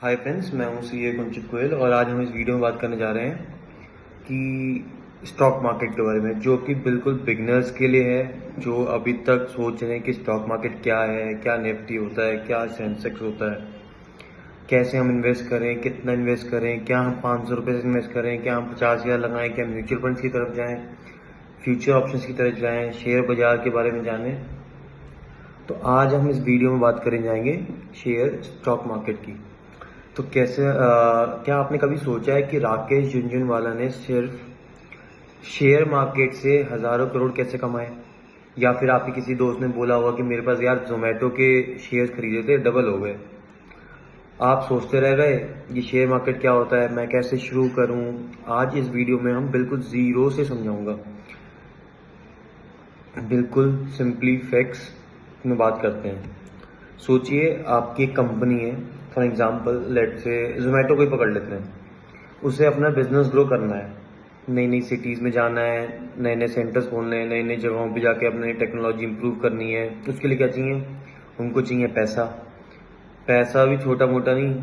Hi friends, मैं हूं CA कुंचित Goyal और आज हम इस वीडियो में बात करने जा रहे हैं कि स्टॉक मार्केट के बारे में, जो कि बिल्कुल बिगनर्स के लिए है, जो अभी तक सोच रहे हैं कि स्टॉक मार्केट क्या है, क्या निफ्टी होता है, क्या सेंसेक्स होता है, कैसे हम इन्वेस्ट करें, कितना इन्वेस्ट करें, क्या हम 500 रुपये से इन्वेस्ट करें, क्या हम 50,000 लगाएं, क्या म्यूचुअल फंड्स की तरफ जाएं, फ्यूचर ऑप्शंस की तरफ जाएं, शेयर बाजार के बारे में जानें। तो आज हम इस वीडियो में बात करें जाएंगे शेयर स्टॉक मार्केट की। तो कैसे क्या आपने कभी सोचा है कि राकेश झुनझुनवाला ने सिर्फ शेयर मार्केट से हजारों करोड़ कैसे कमाए? या फिर आपके किसी दोस्त ने बोला होगा कि मेरे पास यार जोमेटो के शेयर खरीदे थे, डबल हो गए। आप सोचते रह गए ये शेयर मार्केट क्या होता है, मैं कैसे शुरू करूं? आज इस वीडियो में हम बिल्कुल जीरो से समझाऊंगा, बिल्कुल सिंपली फैक्ट्स में बात करते हैं। सोचिए आपकी एक कंपनी है, फॉर एग्जांपल लेट से जोमेटो को ही पकड़ लेते हैं। उसे अपना बिजनेस ग्रो करना है, नई नई सिटीज़ में जाना है, नए नए सेंटर्स खोलने हैं, नई नई जगहों पे जाके अपनी टेक्नोलॉजी इंप्रूव करनी है। उसके लिए क्या चाहिए? उनको चाहिए पैसा। पैसा भी छोटा मोटा नहीं,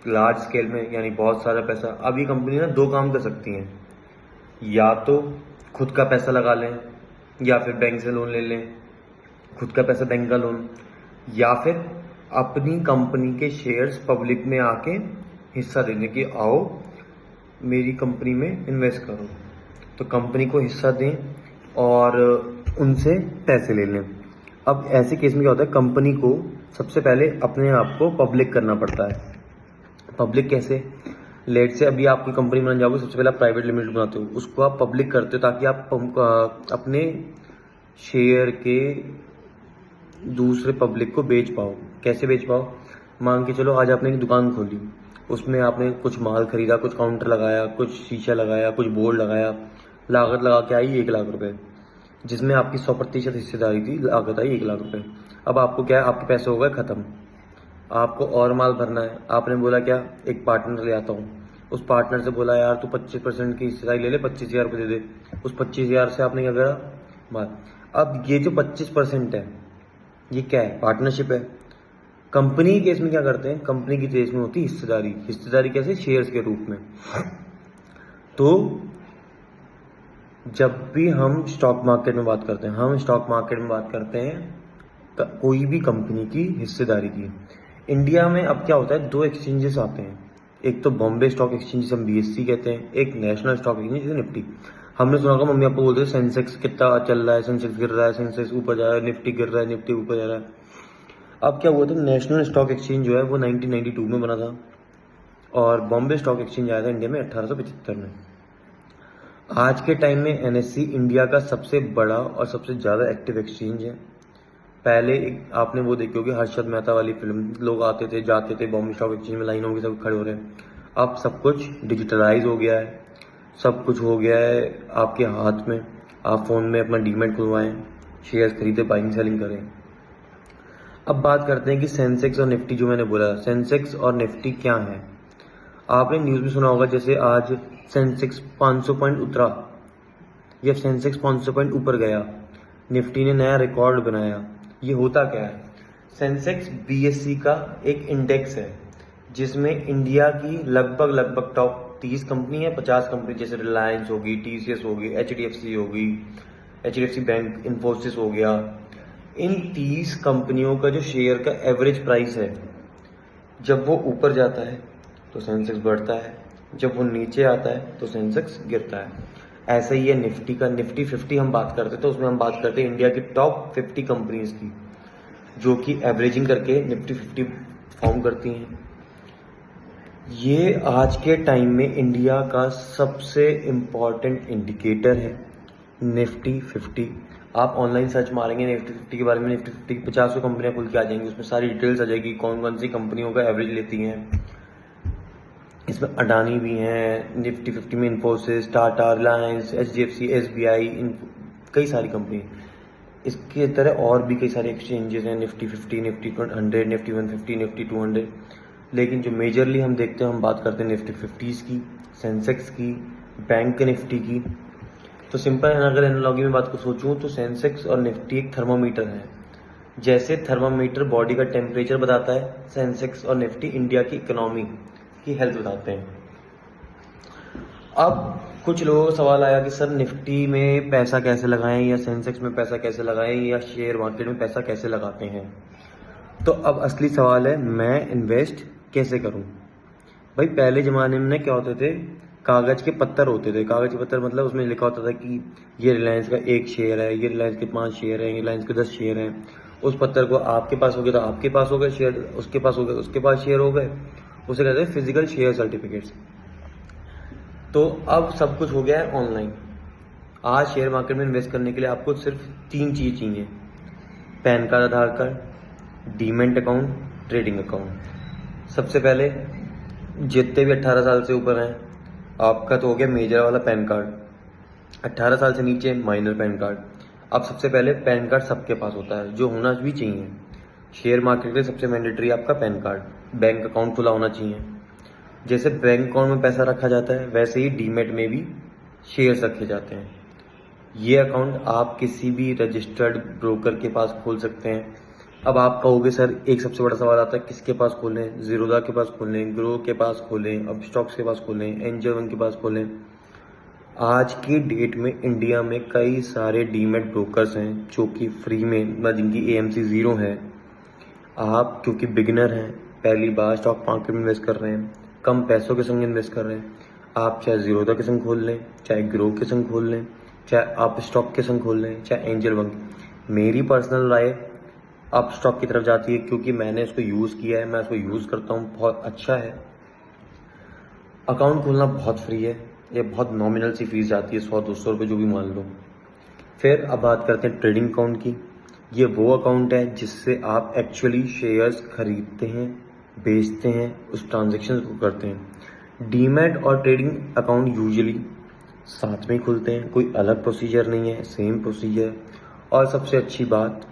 लार्ज स्केल में, यानी बहुत सारा पैसा। अब ये कंपनी ना दो काम कर सकती हैं, या तो खुद का पैसा लगा लें या फिर बैंक से लोन ले लें, खुद का पैसा बैंक का लोन, या फिर अपनी कंपनी के शेयर्स पब्लिक में आके हिस्सा देने की, आओ मेरी कंपनी में इन्वेस्ट करो। तो कंपनी को हिस्सा दें और उनसे पैसे ले लें। अब ऐसे केस में क्या होता है, कंपनी को सबसे पहले अपने आप को पब्लिक करना पड़ता है। पब्लिक कैसे? लेट से अभी आपकी कंपनी बनाने जाओगे, सबसे पहले आप प्राइवेट लिमिटेड बनाते हो, उसको आप पब्लिक करते हो ताकि आप अपने शेयर के दूसरे पब्लिक को बेच पाओ। कैसे बेच पाओ? मान के चलो आज आपने एक दुकान खोली, उसमें आपने कुछ माल खरीदा, कुछ काउंटर लगाया, कुछ शीशा लगाया, कुछ बोर्ड लगाया, लागत लगा के आई 1 लाख रुपए, जिसमें आपकी 100% हिस्सेदारी थी, लागत आई 1 लाख रुपए। अब आपको क्या है, आपके पैसे हो गए खत्म, आपको और माल भरना है। आपने बोला क्या, एक पार्टनर ले आता हूँ। उस पार्टनर से बोला यार तू 25% की हिस्सेदारी ले ले, 25,000 रुपये दे दे। उस 25,000 से आपने क्या करा, माल। अब ये जो 25% है, ये क्या है? पार्टनरशिप है। कंपनी के केस में क्या करते हैं, कंपनी की केस में होती है हिस्सेदारी। हिस्सेदारी कैसे? शेयर्स के रूप में। तो जब भी हम स्टॉक मार्केट में बात करते हैं, हम स्टॉक मार्केट में बात करते हैं कोई भी कंपनी की हिस्सेदारी की। इंडिया में अब क्या होता है, दो एक्सचेंजेस आते हैं। एक तो बॉम्बे स्टॉक एक्सचेंज जिसे हम बीएससी कहते हैं, एक नेशनल स्टॉक एक्सचेंज जिसे निफ्टी। हमने सुना होगा, मम्मी आपको बोलते हैं सेंसेक्स कितना चल रहा है, सेंसेक्स गिर रहा है, सेंसेक्स ऊपर जा रहा है, निफ्टी गिर रहा है, निफ्टी ऊपर जा रहा है। अब क्या हुआ था, नेशनल स्टॉक एक्सचेंज जो है वो 1992 में बना था और बॉम्बे स्टॉक एक्सचेंज आया था इंडिया में 1875 में। आज के टाइम में एनएससी इंडिया का सबसे बड़ा और सबसे ज़्यादा एक्टिव एक्सचेंज है। पहले एक आपने वो देखी होगी हर्षद मेहता वाली फिल्म, लोग आते थे जाते थे बॉम्बे स्टॉक एक्सचेंज में, लाइनों के सब खड़े हो रहे हैं। अब सब कुछ डिजिटलाइज हो गया है, सब कुछ हो गया है आपके हाथ में। आप फ़ोन में अपना डीमैट खुलवाएं, शेयर्स खरीदे, बाइंग सेलिंग करें। अब बात करते हैं कि सेंसेक्स और निफ्टी, जो मैंने बोला सेंसेक्स और निफ्टी क्या है। आपने न्यूज़ में सुना होगा, जैसे आज सेंसेक्स 500 पॉइंट उतरा या सेंसेक्स 500 पॉइंट ऊपर गया, निफ्टी ने नया रिकॉर्ड बनाया। ये होता क्या है? सेंसेक्स बीएससी का एक इंडेक्स है जिसमें इंडिया की लगभग टॉप 30 कंपनी है, 50 कंपनी, जैसे रिलायंस होगी, टीसीएस होगी, एचडीएफसी होगी, एचडीएफसी बैंक, इन्फोसिस हो गया। इन 30 कंपनियों का जो शेयर का एवरेज प्राइस है, जब वो ऊपर जाता है तो सेंसेक्स बढ़ता है, जब वो नीचे आता है तो सेंसेक्स गिरता है। ऐसा ही है निफ्टी का। निफ्टी 50 हम बात करते तो उसमें हम बात करते हैं इंडिया की टॉप 50 कंपनीज की, जो कि एवरेजिंग करके निफ्टी 50 फॉर्म करती हैं। ये आज के टाइम में इंडिया का सबसे इम्पॉर्टेंट इंडिकेटर है निफ्टी 50। आप ऑनलाइन सर्च मारेंगे निफ्टी 50 के बारे में, निफ्टी 50 की 50 कंपनियां खुल के आ जाएंगी, उसमें सारी डिटेल्स आ जाएगी, कौन कौन सी कंपनियों का एवरेज लेती हैं। इसमें अडानी भी हैं निफ्टी 50 में, इन्फोसिस, टाटा, रिलायंस, एचडीएफसी, एसबीआई, कई सारी कंपनी। इसके तरह और भी कई सारे एक्सचेंजेस हैं, निफ्टी 50, निफ्टी 100, निफ्टी 150, निफ्टी 200। लेकिन जो मेजरली हम देखते हैं, हम बात करते हैं निफ्टी 50 की, सेंसेक्स की, बैंक निफ्टी की। तो सिंपल है, अगर एनालॉजी में बात को सोचूं तो सेंसेक्स और निफ्टी एक थर्मोमीटर है। जैसे थर्मामीटर बॉडी का टेम्परेचर बताता है, सेंसेक्स और निफ्टी इंडिया की इकोनॉमी की हेल्थ बताते हैं। अब कुछ लोगों को सवाल आया कि सर निफ्टी में पैसा कैसे लगाएं या सेंसेक्स में पैसा कैसे लगाएं या शेयर मार्केट में पैसा कैसे लगाते हैं। तो अब असली सवाल है, मैं इन्वेस्ट कैसे करूं। भाई पहले ज़माने में क्या होते थे, कागज़ के पत्तर होते थे। कागज़ के पत्तर मतलब उसमें लिखा होता था कि ये रिलायंस का 1 शेयर है, ये रिलायंस के 5 शेयर हैं, ये रिलायंस के 10 शेयर हैं। उस पत्तर को आपके पास हो गया तो आपके पास हो गए शेयर, उसके पास हो गए उसके पास शेयर हो गए। उसे कहते हैं फिजिकल शेयर सर्टिफिकेट्स। तो अब सब कुछ हो गया है ऑनलाइन। आज शेयर मार्केट में इन्वेस्ट करने के लिए आपको सिर्फ 3 चीज़ चाहिए: PAN card, Aadhaar card, demat account, trading account. सबसे पहले जितने भी 18 साल से ऊपर हैं, आपका तो हो गया मेजर वाला पैन कार्ड। 18 साल से नीचे माइनर पैन कार्ड। अब सबसे पहले पैन कार्ड सबके पास होता है, जो होना भी चाहिए। शेयर मार्केट के लिए सबसे मैंडेटरी आपका पैन कार्ड। बैंक अकाउंट खुला होना चाहिए। जैसे बैंक अकाउंट में पैसा रखा जाता है, वैसे ही डीमैट में भी शेयर्स रखे जाते हैं। ये अकाउंट आप किसी भी रजिस्टर्ड ब्रोकर के पास खोल सकते हैं। अब आप कहोगे सर, एक सबसे बड़ा सवाल आता है किसके पास खोलें, जीरोधा के पास खोलें, ग्रो के पास खोलें, अब स्टॉक्स के पास खोलें, एंजल वन के पास खोलें। आज की डेट में इंडिया में कई सारे डीमैट ब्रोकर्स हैं जो कि फ्री में, जिनकी AMC 0 है। आप क्योंकि बिगिनर हैं, पहली बार स्टॉक मार्केट में इन्वेस्ट कर रहे हैं, कम पैसों के संग इन्वेस्ट कर रहे हैं, आप चाहे जीरोधा के संग खोल लें, चाहे ग्रो के संग खोल लें, चाहे आप स्टॉक के संग खोल लें, चाहे एंजल वन। मेरी पर्सनल राय आप स्टॉक की तरफ जाती है, क्योंकि मैंने इसको यूज़ किया है, मैं इसको यूज़ करता हूँ, बहुत अच्छा है। अकाउंट खोलना बहुत फ्री है, ये बहुत नॉमिनल सी फीस जाती है, 100-200 रुपये जो भी मान लो। फिर अब बात करते हैं ट्रेडिंग अकाउंट की। ये वो अकाउंट है जिससे आप एक्चुअली शेयर्स खरीदते हैं, बेचते हैं, उस ट्रांजेक्शन को करते हैं। डीमैट और ट्रेडिंग अकाउंट यूजुअली साथ में ही खुलते हैं, कोई अलग प्रोसीजर नहीं है, सेम प्रोसीजर। और सबसे अच्छी बात,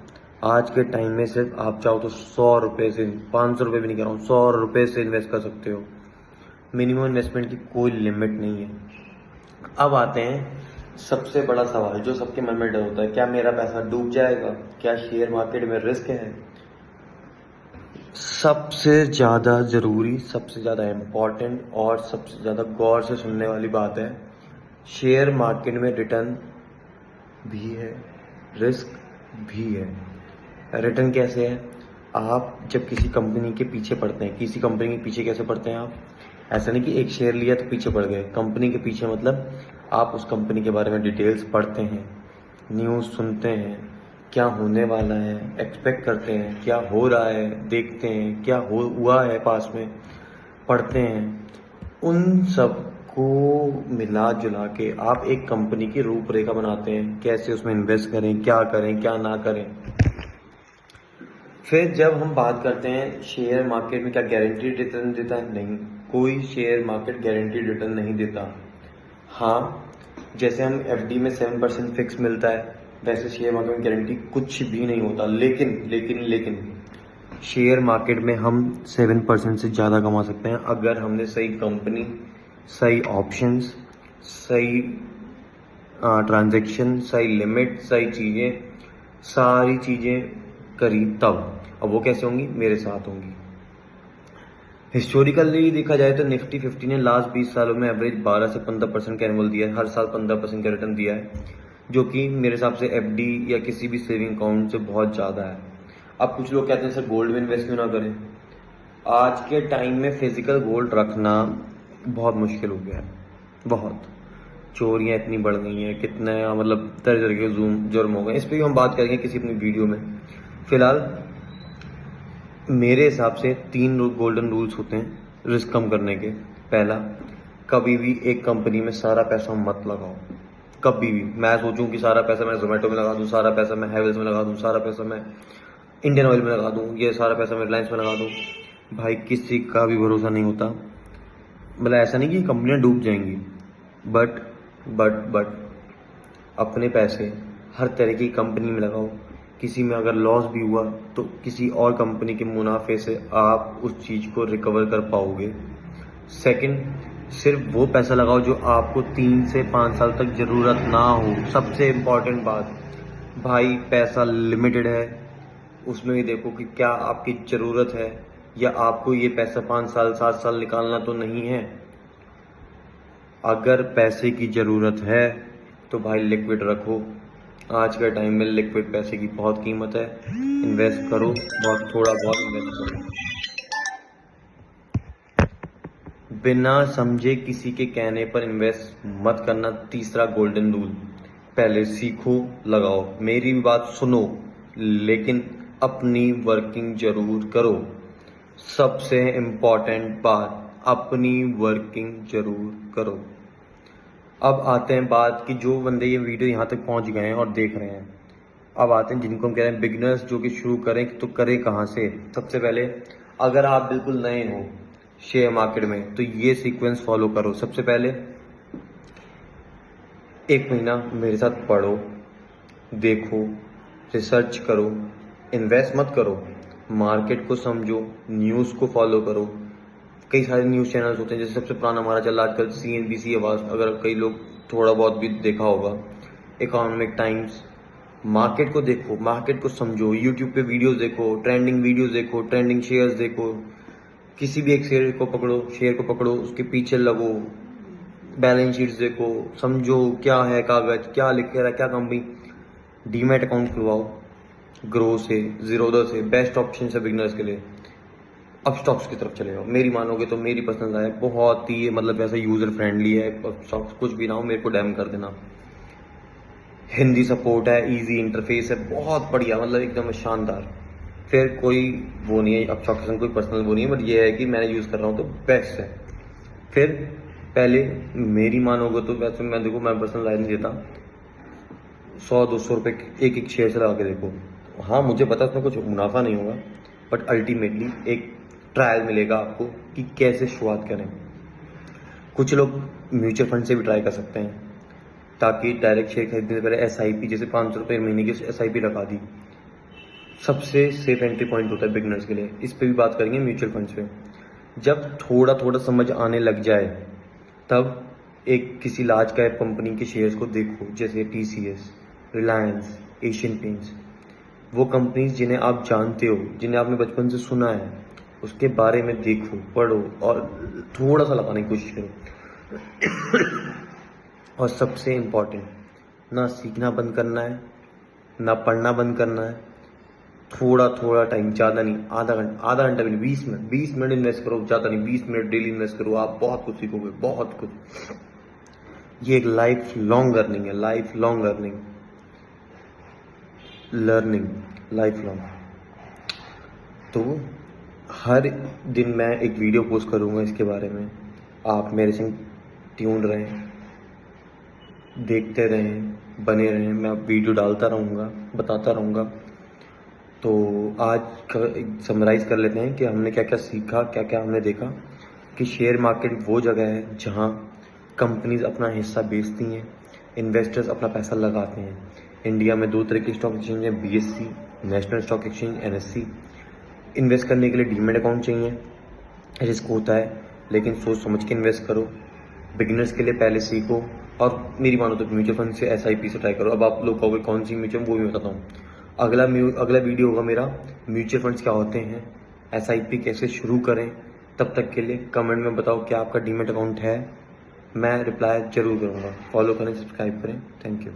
आज के टाइम में सिर्फ आप चाहो तो 100 रुपये से, 500 रुपये भी नहीं कह रहा हूँ, 100 रुपये से इन्वेस्ट कर सकते हो। मिनिमम इन्वेस्टमेंट की कोई लिमिट नहीं है। अब आते हैं सबसे बड़ा सवाल जो सबके मन में डर होता है, क्या मेरा पैसा डूब जाएगा, क्या शेयर मार्केट में रिस्क है। सबसे ज़्यादा ज़रूरी, सबसे ज़्यादा इम्पॉर्टेंट और सबसे ज़्यादा गौर से सुनने वाली बात है, शेयर मार्केट में रिटर्न भी है, रिस्क भी है। रिटर्न कैसे है? आप जब किसी कंपनी के पीछे पड़ते हैं, किसी कंपनी के पीछे कैसे पड़ते हैं आप? ऐसा नहीं कि एक शेयर लिया तो पीछे पड़ गए। कंपनी के पीछे मतलब आप उस कंपनी के बारे में डिटेल्स पढ़ते हैं, न्यूज़ सुनते हैं, क्या होने वाला है एक्सपेक्ट करते हैं, क्या हो रहा है देखते हैं, क्या हुआ है पास में पढ़ते हैं। उन सब को मिला जुला के आप एक कंपनी की रूपरेखा बनाते हैं, कैसे उसमें इन्वेस्ट करें, क्या ना करें। फिर जब हम बात करते हैं शेयर मार्केट में क्या गारंटीड रिटर्न देता है, नहीं, कोई शेयर मार्केट गारंटीड रिटर्न नहीं देता। हाँ, जैसे हम FD में 7% फिक्स मिलता है, वैसे शेयर मार्केट में गारंटी कुछ भी नहीं होता। लेकिन शेयर मार्केट में हम 7% से ज़्यादा कमा सकते हैं अगर हमने सही कंपनी, सही ऑप्शंस, सही ट्रांजैक्शन, सही लिमिट, सही चीज़ें, सारी चीज़ें करी तब। अब वो कैसे होंगी? मेरे साथ होंगी। हिस्टोरिकली देखा जाए तो निफ्टी 50 ने लास्ट 20 सालों में एवरेज 12 से 15% का एनुअल दिया है, हर साल 15% का रिटर्न दिया है, जो कि मेरे हिसाब से FD या किसी भी सेविंग अकाउंट से बहुत ज़्यादा है। अब कुछ लोग कहते हैं सर गोल्ड में इन्वेस्ट क्यों ना करें। आज के टाइम में फिजिकल गोल्ड रखना बहुत मुश्किल हो गया है, बहुत चोरियाँ इतनी बढ़ गई हैं, कितना मतलब तरह तरह के जुर्म हो गए। इस पर भी हम बात करेंगे किसी अपनी वीडियो में। फिलहाल मेरे हिसाब से 3 गोल्डन रूल्स होते हैं रिस्क कम करने के। पहला, कभी भी एक कंपनी में सारा पैसा मत लगाओ, कभी भी। मैं सोचूं कि सारा पैसा मैं जोमेटो में लगा दूं, सारा पैसा मैं हैवेल्स में लगा दूं, सारा पैसा मैं इंडियन ऑयल में लगा दूं, ये सारा पैसा मैं रिलायंस में लगा दूं, भाई किसी का भी भरोसा नहीं होता। मतलब ऐसा नहीं कि कंपनियां डूब जाएंगी, बट अपने पैसे हर तरह की कंपनी में लगाओ। किसी में अगर लॉस भी हुआ तो किसी और कंपनी के मुनाफे से आप उस चीज़ को रिकवर कर पाओगे। सेकंड, सिर्फ वो पैसा लगाओ जो आपको 3 से 5 साल तक ज़रूरत ना हो। सबसे इम्पॉर्टेंट बात, भाई पैसा लिमिटेड है, उसमें भी देखो कि क्या आपकी ज़रूरत है या आपको ये पैसा 5 साल 7 साल निकालना तो नहीं है। अगर पैसे की ज़रूरत है तो भाई लिक्विड रखो। आज के टाइम में लिक्विड पैसे की बहुत कीमत है। इन्वेस्ट करो, बहुत थोड़ा बहुत इन्वेस्ट करो, बिना समझे किसी के कहने पर इन्वेस्ट मत करना। तीसरा गोल्डन रूल, पहले सीखो, लगाओ, मेरी भी बात सुनो, लेकिन अपनी वर्किंग जरूर करो। सबसे इम्पोर्टेंट बात, अपनी वर्किंग जरूर करो। अब आते हैं बात कि जो बंदे ये वीडियो यहाँ तक पहुँच गए हैं और देख रहे हैं, अब आते हैं जिनको हम कह रहे हैं बिगनर्स, जो कि शुरू करें तो करें कहाँ से। सबसे पहले अगर आप बिल्कुल नए हो शेयर मार्केट में तो ये सीक्वेंस फॉलो करो। सबसे पहले 1 महीना मेरे साथ पढ़ो, देखो, रिसर्च करो, इन्वेस्ट मत करो, मार्केट को समझो, न्यूज़ को फॉलो करो। कई सारे न्यूज़ चैनल्स होते हैं, जैसे सबसे पुराना हमारा चल रहा आजकल CNBC आवाज़, अगर कई लोग थोड़ा बहुत भी देखा होगा, इकोनॉमिक टाइम्स। मार्केट को देखो, मार्केट को समझो, यूट्यूब पे वीडियोस देखो, ट्रेंडिंग वीडियोस देखो, ट्रेंडिंग शेयर्स देखो। किसी भी एक शेयर को पकड़ो, उसके पीछे लगो, बैलेंस शीट्स देखो, समझो क्या है कागज, क्या लिख रहा है, क्या कंपनी। डीमैट अकाउंट खुलवाओ, ग्रो से, जीरोधा से, बेस्ट ऑप्शन है बिगनर्स के लिए। अब स्टॉक्स की तरफ चले जाओ। मेरी मानोगे तो मेरी पसंद है, बहुत ही मतलब ऐसा यूजर फ्रेंडली है। स्टॉक्स कुछ भी ना हो मेरे को डैम कर देना। हिंदी सपोर्ट है, इजी इंटरफेस है, बहुत बढ़िया, मतलब एकदम शानदार। फिर कोई वो नहीं है, अब स्टॉक्स कोई पर्सनल वो नहीं है, बट ये है कि मैंने यूज़ कर रहा हूँ तो बेस्ट है। फिर पहले मेरी मानोगे तो वैसे मैं देखो, मैं पर्सनल राय नहीं देता, 100-200 रुपये एक एक शेयर से लगा के देखो। हाँ मुझे पता उसमें कुछ मुनाफा नहीं होगा, बट अल्टीमेटली एक ट्रायल मिलेगा आपको कि कैसे शुरुआत करें। कुछ लोग म्यूचुअल फंड से भी ट्राई कर सकते हैं, ताकि डायरेक्ट शेयर खरीदने से पहले SIP, जैसे 500 रुपये महीने की SIP लगा दी। सबसे सेफ एंट्री पॉइंट होता है बिगनर्स के लिए। इस पे भी बात करेंगे म्यूचुअल फंड्स पे। जब थोड़ा थोड़ा समझ आने लग जाए तब एक किसी लार्ज कैप कंपनी के शेयर्स को देखो, जैसे TCS, रिलायंस, एशियन पेंट्स। वो कंपनीज जिन्हें आप जानते हो, जिन्हें आपने बचपन से सुना है, उसके बारे में देखो, पढ़ो और थोड़ा सा लगाने की कोशिश करो। और सबसे इम्पोर्टेंट, ना सीखना बंद करना है, ना पढ़ना बंद करना है। थोड़ा थोड़ा टाइम, ज़्यादा नहीं, आधा घंटा भी नहीं, 20 मिनट इन्वेस्ट करो, ज़्यादा नहीं, 20 मिनट डेली इन्वेस्ट करो, आप बहुत कुछ सीखोगे, बहुत कुछ। ये एक लाइफ लॉन्ग अर्निंग है, life long learning, life long. तो हर दिन मैं एक वीडियो पोस्ट करूँगा इसके बारे में। आप मेरे संग ट्यून रहें, देखते रहें, बने रहें। मैं वीडियो डालता रहूँगा, बताता रहूँगा। तो आज समराइज़ कर लेते हैं कि हमने क्या क्या सीखा, क्या क्या हमने देखा। कि शेयर मार्केट वो जगह है जहाँ कंपनीज अपना हिस्सा बेचती हैं, इन्वेस्टर्स अपना पैसा लगाते हैं। इंडिया में 2 तरह की स्टॉक एक्सचेंज है, BSE, national stock exchange, NSE। Invest करने के लिए डीमैट अकाउंट चाहिए, रिस्क होता है, लेकिन सोच समझ के इन्वेस्ट करो। बिगिनर्स के लिए पहले सीखो, और मेरी मानो तो म्यूचुअल फंड से, SIP से ट्राई करो। अब आप लोग कहोगे कौन सी म्यूचुअल, वो भी बताता हूँ। अगला वीडियो होगा मेरा, म्यूचुअल फंड्स क्या होते हैं, SIP कैसे शुरू करें। तब तक के लिए कमेंट में बताओ क्या आपका डीमैट अकाउंट है, मैं रिप्लाई जरूर करूँगा। फॉलो करें, सब्सक्राइब करें। Thank you.